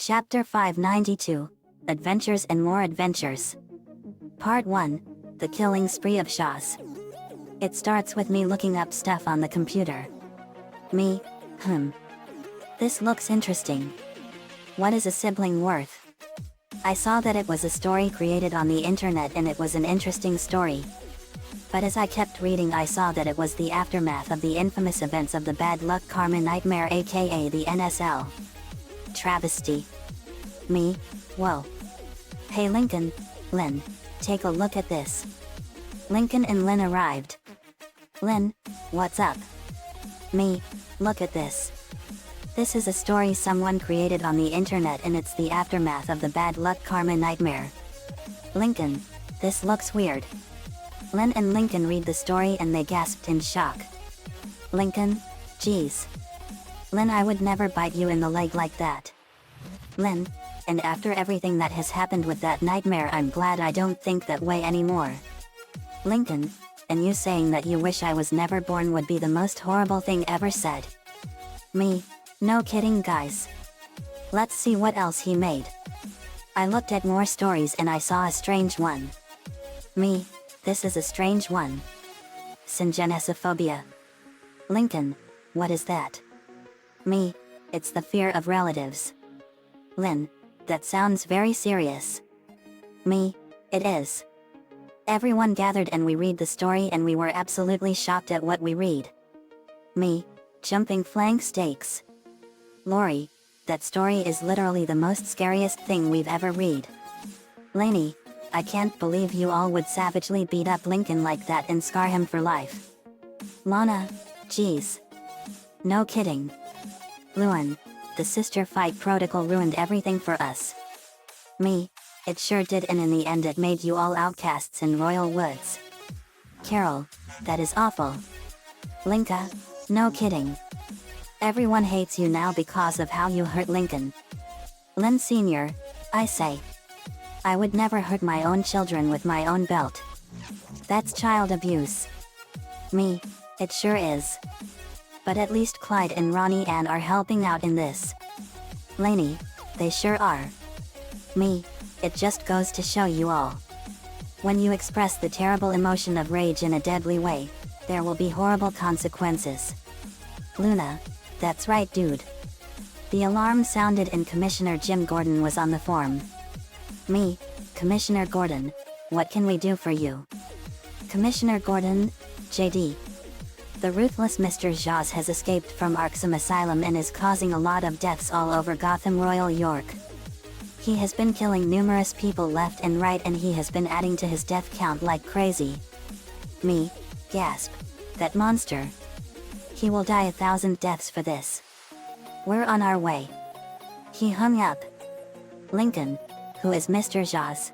Chapter 592, Adventures and More Adventures. Part 1, The Killing Spree of Shahs. It starts with me looking up stuff on the computer. This looks interesting. What is a sibling worth? I saw that it was a story created on the internet and it was an interesting story. But as I kept reading I saw that it was the aftermath of the infamous events of the Bad Luck Karma Nightmare aka the NSL. Travesty. Whoa. Hey Lincoln, Lynn, take a look at this. Lincoln and Lynn arrived. Lynn, what's up? Look at this. This is a story someone created on the internet and it's the aftermath of the Bad Luck Karma Nightmare. Lincoln, this looks weird. Lynn and Lincoln read the story and they gasped in shock. Lincoln, geez. Lynn, I would never bite you in the leg like that. Lynn, and after everything that has happened with that nightmare I'm glad I don't think that way anymore. Lincoln, and you saying that you wish I was never born would be the most horrible thing ever said. No kidding guys. Let's see what else he made. I looked at more stories and I saw a strange one. This is a strange one. Syngenesophobia. Lincoln, what is that? It's the fear of relatives. Lynn, that sounds very serious. It is. Everyone gathered and we read the story and we were absolutely shocked at what we read. Jumping flank steaks. Lori, that story is literally the most scariest thing we've ever read. Lainey, I can't believe you all would savagely beat up Lincoln like that and scar him for life. Lana, geez. No kidding. Luan, the sister fight protocol ruined everything for us. It sure did, and in the end it made you all outcasts in Royal Woods. Carol, that is awful. Linka, no kidding. Everyone hates you now because of how you hurt Lincoln. Lynn Sr., I say. I would never hurt my own children with my own belt. That's child abuse. It sure is. But at least Clyde and Ronnie Ann are helping out in this. Lainey, they sure are. It just goes to show you all. When you express the terrible emotion of rage in a deadly way, there will be horrible consequences. Luna, that's right dude. The alarm sounded and Commissioner Jim Gordon was on the form. Commissioner Gordon, what can we do for you? Commissioner Gordon, JD. The ruthless Mr. Jaws has escaped from Arkham Asylum and is causing a lot of deaths all over Gotham Royal York. He has been killing numerous people left and right and he has been adding to his death count like crazy. Gasp. That monster. He will die 1,000 deaths for this. We're on our way. He hung up. Lincoln, who is Mr. Jaws?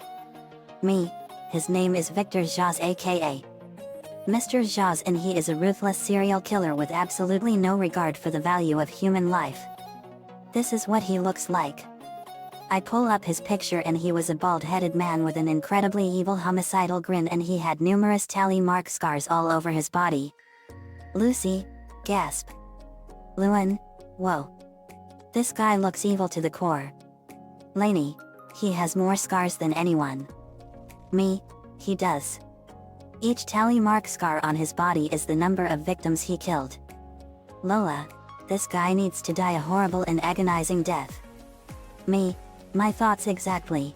His name is Victor Jaws aka Mr. Jaws, and he is a ruthless serial killer with absolutely no regard for the value of human life. This is what he looks like. I pull up his picture and he was a bald-headed man with an incredibly evil homicidal grin and he had numerous tally mark scars all over his body. Lucy, gasp. Luan, whoa. This guy looks evil to the core. Lainey, he has more scars than anyone. He does. Each tally mark scar on his body is the number of victims he killed. Lola, this guy needs to die a horrible and agonizing death. My thoughts exactly.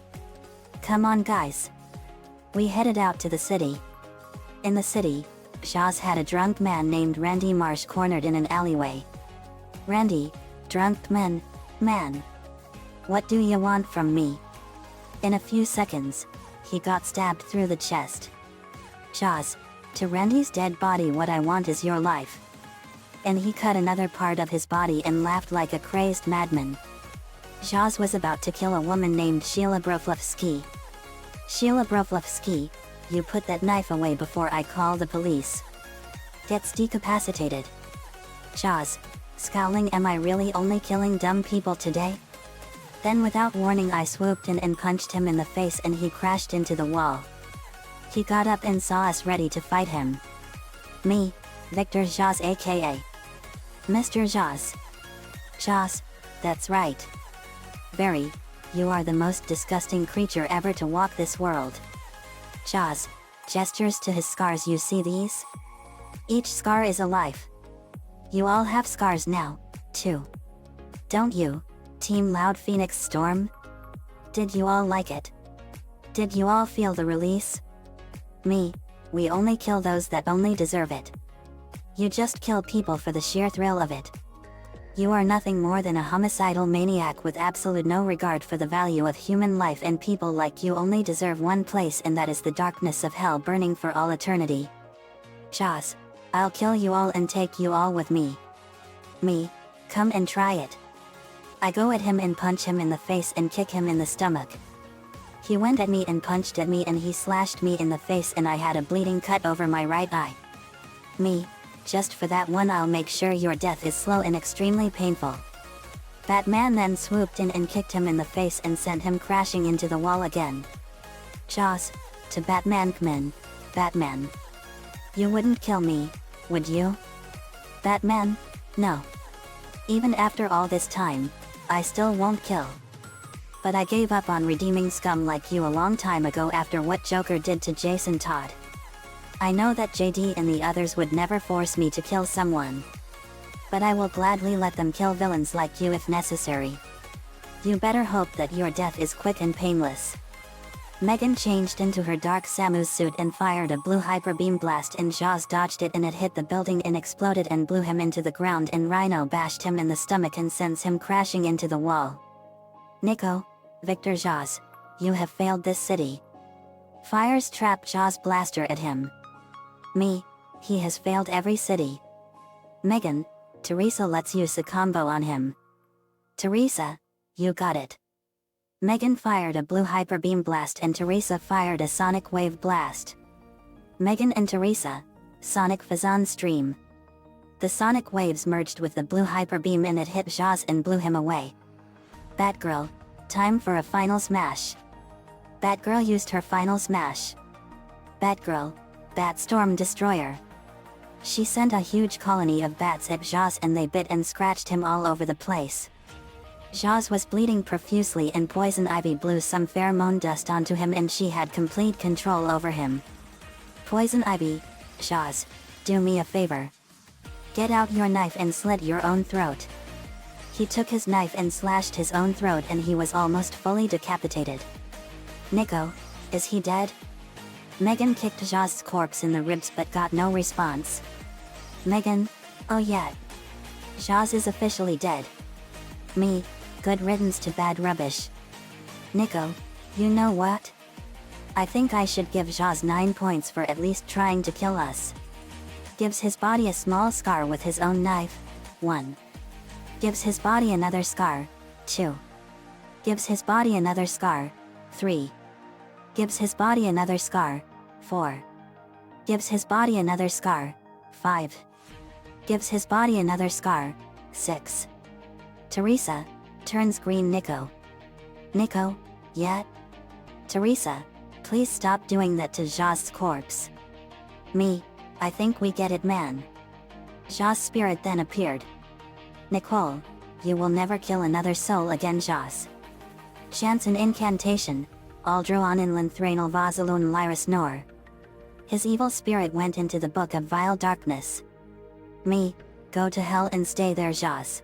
Come on guys. We headed out to the city. In the city, Shaw's had a drunk man named Randy Marsh cornered in an alleyway. Randy, drunk man. What do you want from me? In a few seconds, he got stabbed through the chest. Shaw's, to Randy's dead body what I want is your life. And he cut another part of his body and laughed like a crazed madman. Shaw's was about to kill a woman named Sheila Broflovsky. Sheila Broflovsky, you put that knife away before I call the police. Gets decapacitated. Shaw's, scowling, am I really only killing dumb people today? Then without warning I swooped in and punched him in the face and he crashed into the wall. He got up and saw us ready to fight him. Victor Jaws aka Mr. Jaws. Jaws, that's right. Very. You are the most disgusting creature ever to walk this world. Jaws gestures to his scars. You see these? Each scar is a life. You all have scars now, too. Don't you, Team Loud Phoenix Storm? Did you all like it? Did you all feel the release? Me, we only kill those that only deserve it. You just kill people for the sheer thrill of it. You are nothing more than a homicidal maniac with absolute no regard for the value of human life, and people like you only deserve one place, and that is the darkness of hell burning for all eternity. Jaws, I'll kill you all and take you all with me. Me, come and try it. I go at him and punch him in the face and kick him in the stomach. He went at me and punched at me and he slashed me in the face and I had a bleeding cut over my right eye. Me, just for that one I'll make sure your death is slow and extremely painful. Batman then swooped in and kicked him in the face and sent him crashing into the wall again. Jaws, to Batman. Kman, Batman. You wouldn't kill me, would you? Batman, no. Even after all this time, I still won't kill. But I gave up on redeeming scum like you a long time ago after what Joker did to Jason Todd. I know that JD and the others would never force me to kill someone. But I will gladly let them kill villains like you if necessary. You better hope that your death is quick and painless. Megan changed into her dark Samu suit and fired a blue hyper beam blast, and Jaws dodged it and it hit the building and exploded and blew him into the ground, and Rhino bashed him in the stomach and sends him crashing into the wall. Nico, Victor Jaws, you have failed this city. Fires trap Jaws blaster at him. Me, he has failed every city. Megan, Teresa lets use a combo on him. Teresa, you got it. Megan fired a blue hyper beam blast and Teresa fired a sonic wave blast. Megan and Teresa, Sonic Fazan stream. The sonic waves merged with the blue hyper beam and it hit Jaws and blew him away. Batgirl, time for a final smash. Batgirl used her final smash. Batgirl, Batstorm Destroyer. She sent a huge colony of bats at Jaws and they bit and scratched him all over the place. Jaws was bleeding profusely and Poison Ivy blew some pheromone dust onto him and she had complete control over him. Poison Ivy, Jaws, do me a favor. Get out your knife and slit your own throat. He took his knife and slashed his own throat and he was almost fully decapitated. Nico, is he dead? Megan kicked Jaws' corpse in the ribs but got no response. Megan, oh yeah. Jaws is officially dead. Me, good riddance to bad rubbish. Nico, you know what? I think I should give Jaws 9 points for at least trying to kill us. Gives his body a small scar with his own knife, 1. Gives his body another scar, 2. Gives his body another scar, 3. Gives his body another scar, 4. Gives his body another scar, 5. Gives his body another scar, 6. Teresa, turns green. Nico. Nico, yeah? Teresa, please stop doing that to Jaws' corpse. Me, I think we get it, man. Jaws' spirit then appeared. Nicole, you will never kill another soul again, Jaws. Chance an incantation, Aldroan in Lanthanal Vazalun Lyris Nor. His evil spirit went into the book of vile darkness. Me, go to hell and stay there, Jaws.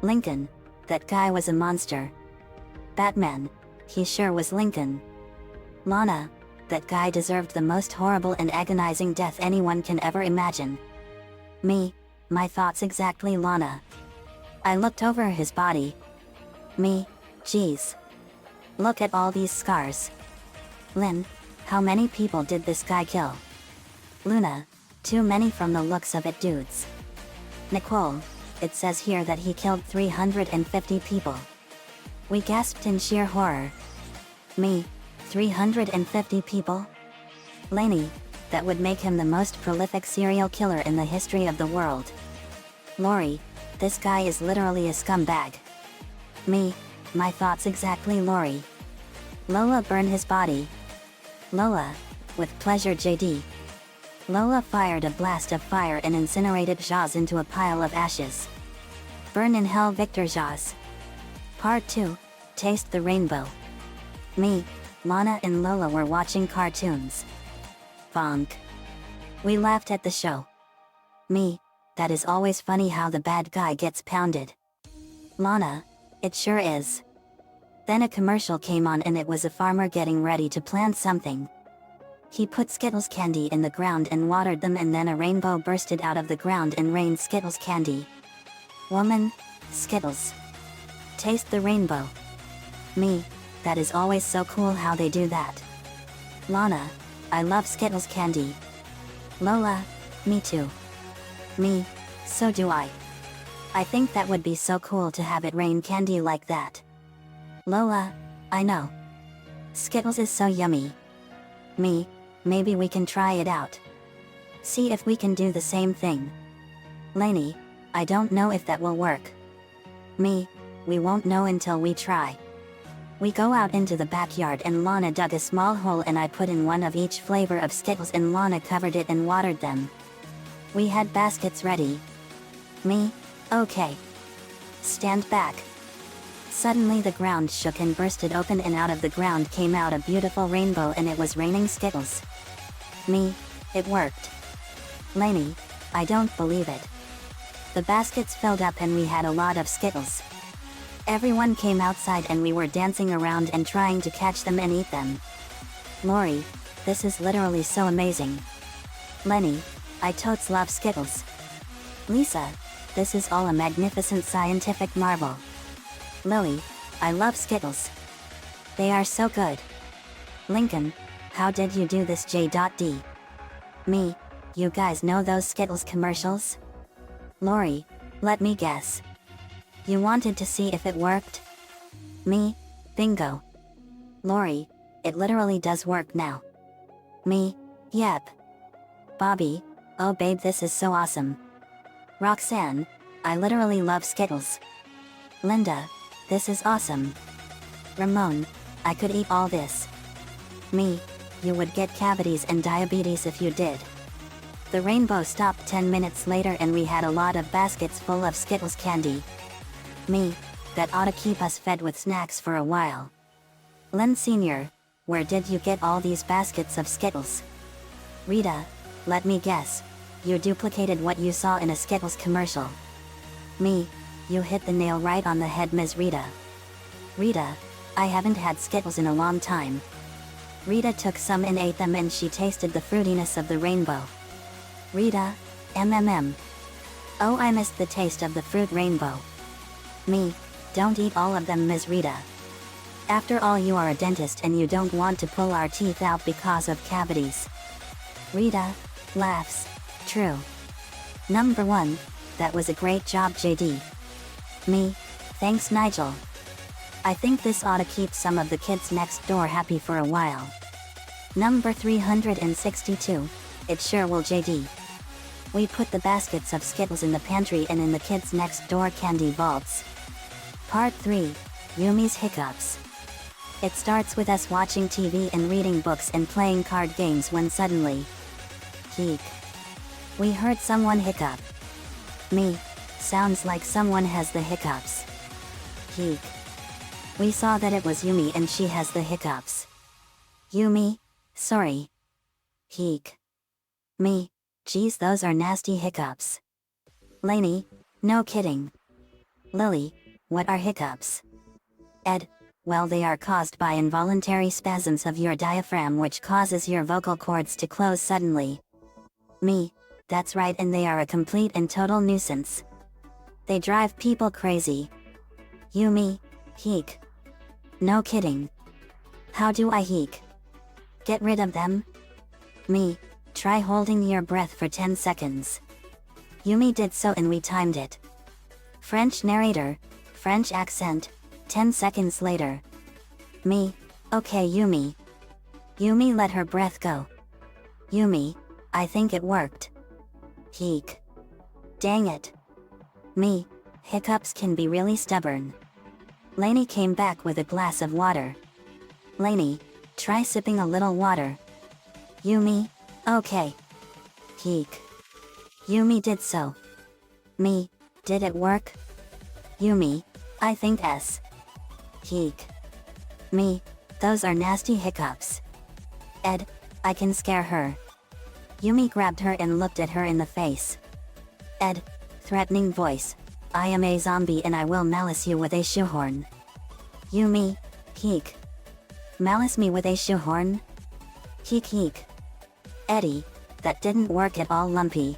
Lincoln, that guy was a monster. Batman, he sure was. Lincoln. Lana, that guy deserved the most horrible and agonizing death anyone can ever imagine. Me, my thoughts exactly. Lana. I looked over his body. Me, geez. Look at all these scars. Lynn, how many people did this guy kill? Luna, too many from the looks of it, dudes. Nicole, it says here that he killed 350 people. We gasped in sheer horror. Me, 350 people? Lainey, that would make him the most prolific serial killer in the history of the world. Lori, this guy is literally a scumbag. Me, my thoughts exactly. Lori. Lola, burn his body. Lola, with pleasure. JD. Lola fired a blast of fire and incinerated Jaws into a pile of ashes. Burn in hell. Victor Jaws. Part 2, taste the rainbow. Me, Lana and Lola were watching cartoons. Bonk. We laughed at the show. Me, that is always funny how the bad guy gets pounded. Lana, it sure is. Then a commercial came on and it was a farmer getting ready to plant something. He put Skittles candy in the ground and watered them, and then a rainbow bursted out of the ground and rained Skittles candy. Woman, Skittles. Taste the rainbow. Me, that is always so cool how they do that. Lana, I love Skittles candy. Lola, me too. Me, so do I. I think that would be so cool to have it rain candy like that. Lola, I know. Skittles is so yummy. Me, maybe we can try it out. See if we can do the same thing. Lainey, I don't know if that will work. Me, we won't know until we try. We go out into the backyard and Lana dug a small hole and I put in one of each flavor of Skittles and Lana covered it and watered them. We had baskets ready. Me, okay. Stand back. Suddenly the ground shook and bursted open, and out of the ground came out a beautiful rainbow, and it was raining Skittles. Me, it worked. Lainey, I don't believe it. The baskets filled up and we had a lot of Skittles. Everyone came outside and we were dancing around and trying to catch them and eat them. Lori, this is literally so amazing. Lenny, I totes love Skittles. Lisa, this is all a magnificent scientific marvel. Lily, I love Skittles. They are so good. Lincoln, how did you do this? J.D. Me, you guys know those Skittles commercials? Lori, let me guess. You wanted to see if it worked? Me, bingo. Lori, it literally does work now. Me, yep. Bobby, oh babe, this is so awesome. Roxanne, I literally love Skittles. Linda, this is awesome. Ramon, I could eat all this. Me, you would get cavities and diabetes if you did. The rainbow stopped 10 minutes later and we had a lot of baskets full of Skittles candy. Me, that ought to keep us fed with snacks for a while. Len Sr., where did you get all these baskets of Skittles? Rita, let me guess. You duplicated what you saw in a Skittles commercial. Me, you hit the nail right on the head, Ms. Rita. Rita, I haven't had Skittles in a long time. Rita took some and ate them and she tasted the fruitiness of the rainbow. Rita, Oh, I missed the taste of the fruit rainbow. Me, don't eat all of them, Ms. Rita. After all, you are a dentist and you don't want to pull our teeth out because of cavities. Rita, laughs. True. Number 1, that was a great job, JD. Me, thanks Nigel. I think this ought to keep some of the kids next door happy for a while. Number 362, it sure will, JD. We put the baskets of Skittles in the pantry and in the kids next door candy vaults. Part 3, Yumi's hiccups. It starts with us watching TV and reading books and playing card games when suddenly, heek. We heard someone hiccup. Me, sounds like someone has the hiccups. Heek. We saw that it was Yumi and she has the hiccups. Yumi, sorry. Heek. Me, geez, those are nasty hiccups. Lainey, no kidding. Lily, what are hiccups? Ed, well, they are caused by involuntary spasms of your diaphragm which causes your vocal cords to close suddenly. Me, that's right, and they are a complete and total nuisance. They drive people crazy. Yumi, heek. No kidding. How do I heek? Get rid of them? Me, try holding your breath for 10 seconds. Yumi did so and we timed it. French narrator, French accent, 10 seconds later. Me, okay Yumi. Yumi let her breath go. Yumi, I think it worked. Heek. Dang it. Me, hiccups can be really stubborn. Lainey came back with a glass of water. Lainey, try sipping a little water. Yumi, okay. Heek. Yumi did so. Me, did it work? Yumi, I think yes. Heek. Me, those are nasty hiccups. Ed, I can scare her. Yumi grabbed her and looked at her in the face. Ed, threatening voice, I am a zombie and I will malice you with a shoehorn. Yumi, Heek. Malice me with a shoehorn? Heek heek. Eddie, that didn't work at all lumpy.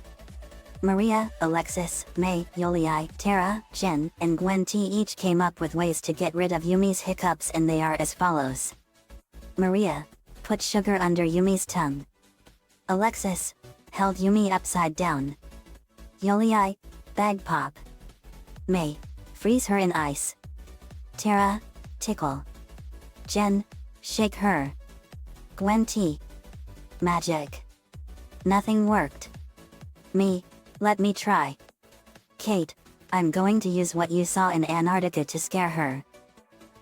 Maria, Alexis, May, Yoli, Tara, Jen, and Gwen T each came up with ways to get rid of Yumi's hiccups and they are as follows. Maria, put sugar under Yumi's tongue. Alexis, held Yumi upside down. Yoli, bag pop. May, freeze her in ice. Tara, tickle. Jen, shake her. Gwen T. Magic. Nothing worked. Me, let me try. Kate, I'm going to use what you saw in Antarctica to scare her.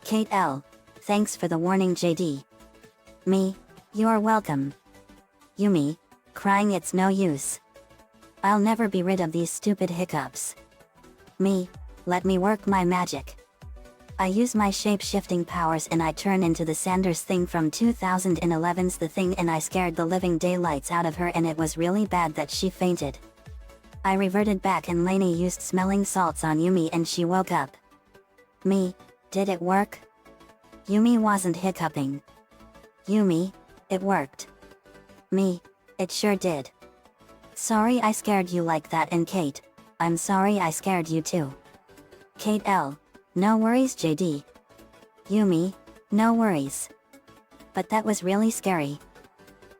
Kate L. Thanks for the warning JD. Me, you're welcome. Yumi, crying it's no use. I'll never be rid of these stupid hiccups. Me, let me work my magic. I use my shape-shifting powers and I turn into the Sanders Thing from 2011's The Thing and I scared the living daylights out of her and it was really bad that she fainted. I reverted back and Lainey used smelling salts on Yumi and she woke up. Me, did it work? Yumi wasn't hiccuping. Yumi, it worked. Me, it sure did. Sorry I scared you like that and Kate, I'm sorry I scared you too. Kate L. No worries JD. Yumi, no worries. But that was really scary.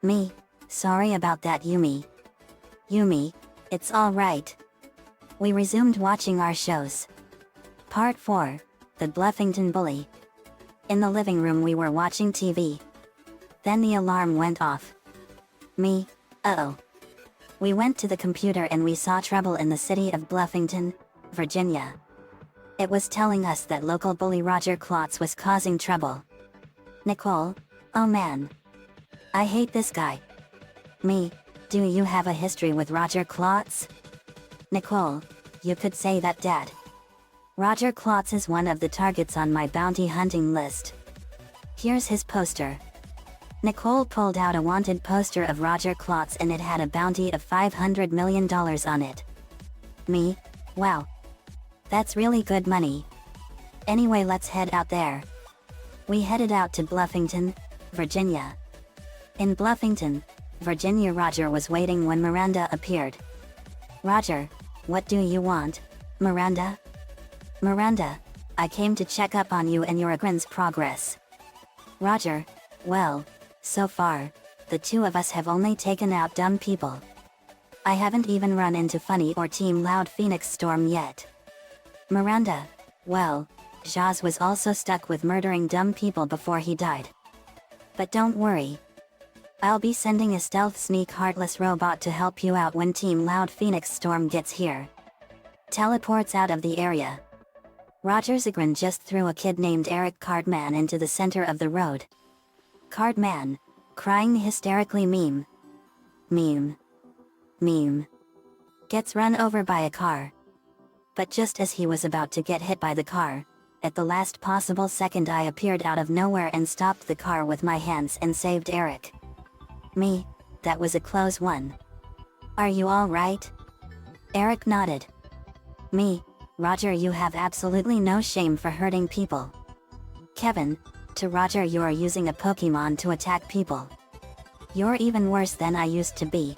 Me, sorry about that Yumi. Yumi, it's alright. We resumed watching our shows. Part 4, The Bluffington Bully. In the living room we were watching TV. Then the alarm went off. Me, uh-oh. We went to the computer and we saw trouble in the city of Bluffington, Virginia. It was telling us that local bully Roger Klotz was causing trouble. Nicole, oh man. I hate this guy. Me, do you have a history with Roger Klotz? Nicole, you could say that Dad. Roger Klotz is one of the targets on my bounty hunting list. Here's his poster. Nicole pulled out a wanted poster of Roger Klotz and it had a bounty of $500 million on it. Me, wow. That's really good money. Anyway, let's head out there. We headed out to Bluffington, Virginia. In Bluffington, Virginia, Roger was waiting when Miranda appeared. Roger, what do you want, Miranda? Miranda, I came to check up on you and your agrin's progress. Roger, well, so far, the two of us have only taken out dumb people. I haven't even run into Funny or Team Loud Phoenix Storm yet. Miranda, well, Jaz was also stuck with murdering dumb people before he died. But don't worry. I'll be sending a stealth sneak heartless robot to help you out when Team Loud Phoenix Storm gets here. Teleports out of the area. Roger Zagrin just threw a kid named Eric Cardman into the center of the road. Cardman, crying hysterically meme. Meme. Meme. Gets run over by a car. But just as he was about to get hit by the car, at the last possible second I appeared out of nowhere and stopped the car with my hands and saved Eric. Me, that was a close one. Are you alright? Eric nodded. Me, Roger, you have absolutely no shame for hurting people. Kevin, to Roger, you are using a Pokemon to attack people. You're even worse than I used to be.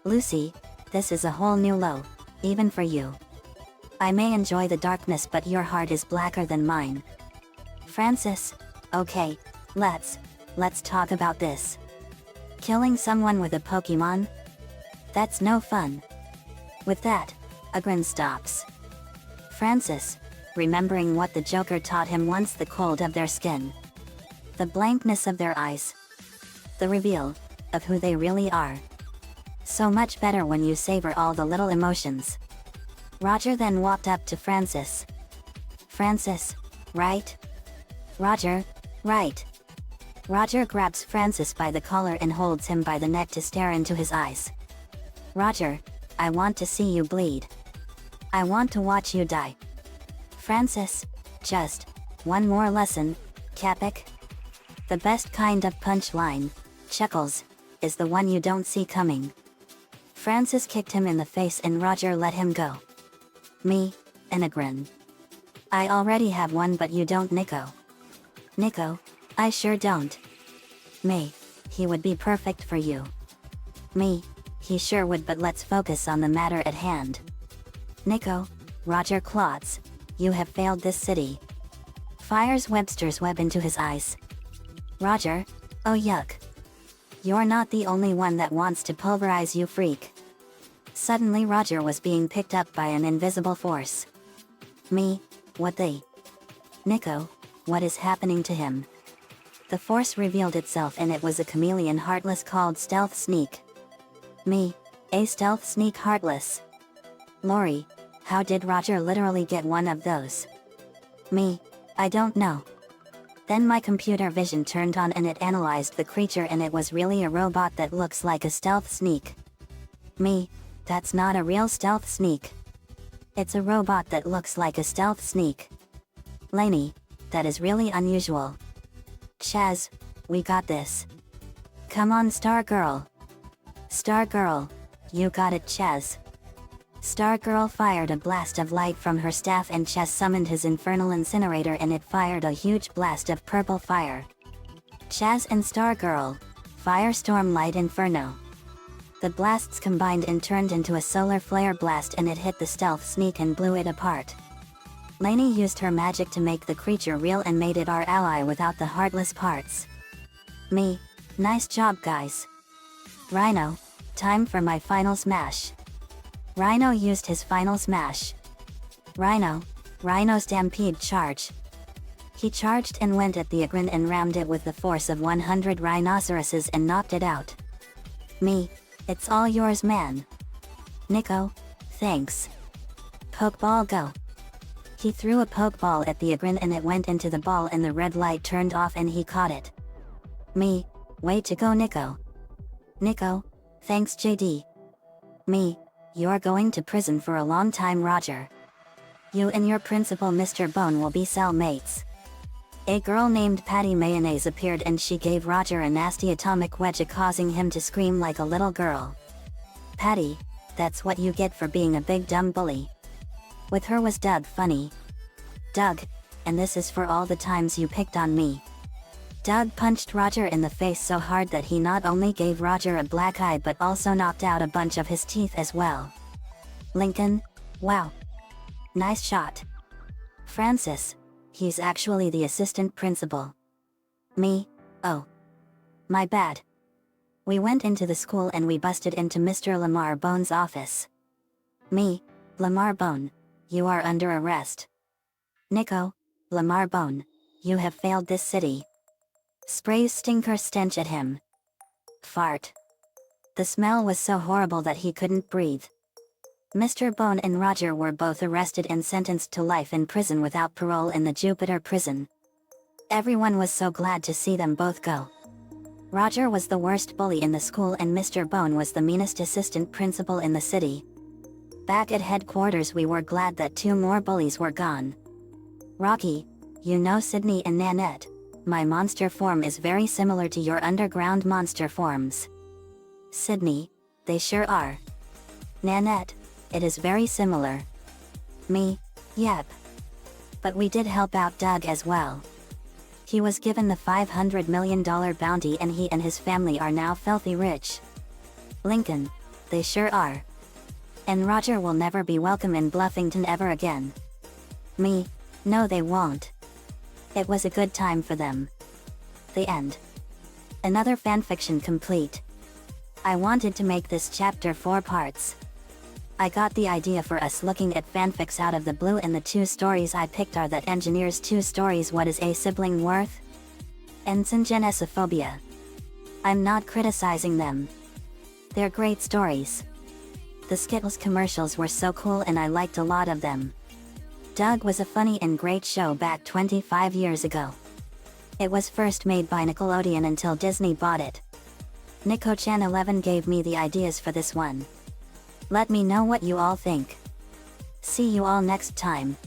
Lucy, this is a whole new low, even for you. I may enjoy the darkness but your heart is blacker than mine. Francis, okay, let's talk about this. Killing someone with a Pokemon? That's no fun. With that, a grin stops. Francis, remembering what the Joker taught him once, the cold of their skin. The blankness of their eyes. The reveal of who they really are. So much better when you savor all the little emotions. Roger then walked up to Francis. Francis, right? Roger, right. Roger grabs Francis by the collar and holds him by the neck to stare into his eyes. Roger, I want to see you bleed. I want to watch you die. Francis, just One more lesson, Capic. The best kind of punchline, chuckles, is the one you don't see coming. Francis kicked him in the face and Roger let him go. Me, and a grin. I already have one but you don't, Nico. Nico, I sure don't. Me, he would be perfect for you. Me, he sure would, but let's focus on the matter at hand. Nico, Roger Klotz, you have failed this city. Fires Webster's web into his eyes. Roger, oh yuck. You're not the only one that wants to pulverize, you freak. Suddenly Roger was being picked up by an invisible force. Me, what the? Nico, what is happening to him? The force revealed itself and it was a chameleon Heartless called Stealth Sneak. Me, a Stealth Sneak Heartless. Lori, how did Roger literally get one of those? Me, I don't know. Then my computer vision turned on and it analyzed the creature and it was really a robot that looks like a stealth sneak. Me, that's not a real stealth sneak. It's a robot that looks like a stealth sneak. Lainey, that is really unusual. Chaz, we got this. Come on, Star Girl. Star Girl, you got it, Chaz. Star Girl fired a blast of light from her staff and Chaz summoned his infernal incinerator and it fired a huge blast of purple fire. Chaz and Star Girl, Firestorm Light Inferno. The blasts combined and turned into a solar flare blast and it hit the stealth sneak and blew it apart. Lainey used her magic to make the creature real and made it our ally without the heartless parts. Me, nice job guys. Rhino, time for my final smash. Rhino used his final smash. Rhino Stampede Charge. He charged and went at the Agrin and rammed it with the force of 100 rhinoceroses and knocked it out. Me, it's all yours, man. Nico, thanks. Pokeball go. He threw a Pokeball at the Agrin and it went into the ball and the red light turned off and he caught it. Me, way to go, Nico. Nico, thanks JD. Me, you're going to prison for a long time, Roger. You and your principal Mr. Bone will be cellmates. A girl named Patty Mayonnaise appeared and she gave Roger a nasty atomic wedge, causing him to scream like a little girl. Patty, that's what you get for being a big dumb bully. With her was Doug Funny. Doug, and this is for all the times you picked on me. Doug punched Roger in the face so hard that he not only gave Roger a black eye but also knocked out a bunch of his teeth as well. Lincoln, wow. Nice shot. Francis, he's actually the assistant principal. Me, oh. My bad. We went into the school and we busted into Mr. Lamar Bone's office. Me, Lamar Bone, you are under arrest. Nico, Lamar Bone, you have failed this city. Sprays stinker stench at him. Fart. The smell was so horrible that he couldn't breathe. Mr. Bone and Roger were both arrested and sentenced to life in prison without parole in the Jupiter prison. Everyone was so glad to see them both go. Roger was the worst bully in the school and Mr. Bone was the meanest assistant principal in the city. Back at headquarters we were glad that 2 more bullies were gone. Rocky, you know Sydney and Nanette. My monster form is very similar to your underground monster forms. Sydney, they sure are. Nanette, it is very similar. Me, yep. But we did help out Doug as well. He was given the $500 million bounty and he and his family are now filthy rich. Lincoln, they sure are. And Roger will never be welcome in Bluffington ever again. Me, no they won't. It was a good time for them. The end. Another fanfiction complete. I wanted to make this chapter 4 parts. I got the idea for us looking at fanfics out of the blue and the 2 stories I picked are that engineers 2 stories What is a Sibling Worth? Ensign Genesophobia. I'm not criticizing them. They're great stories. The Skittles commercials were so cool and I liked a lot of them. Doug was a funny and great show back 25 years ago. It was first made by Nickelodeon until Disney bought it. Nico-chan 11 gave me the ideas for this one. Let me know what you all think. See you all next time.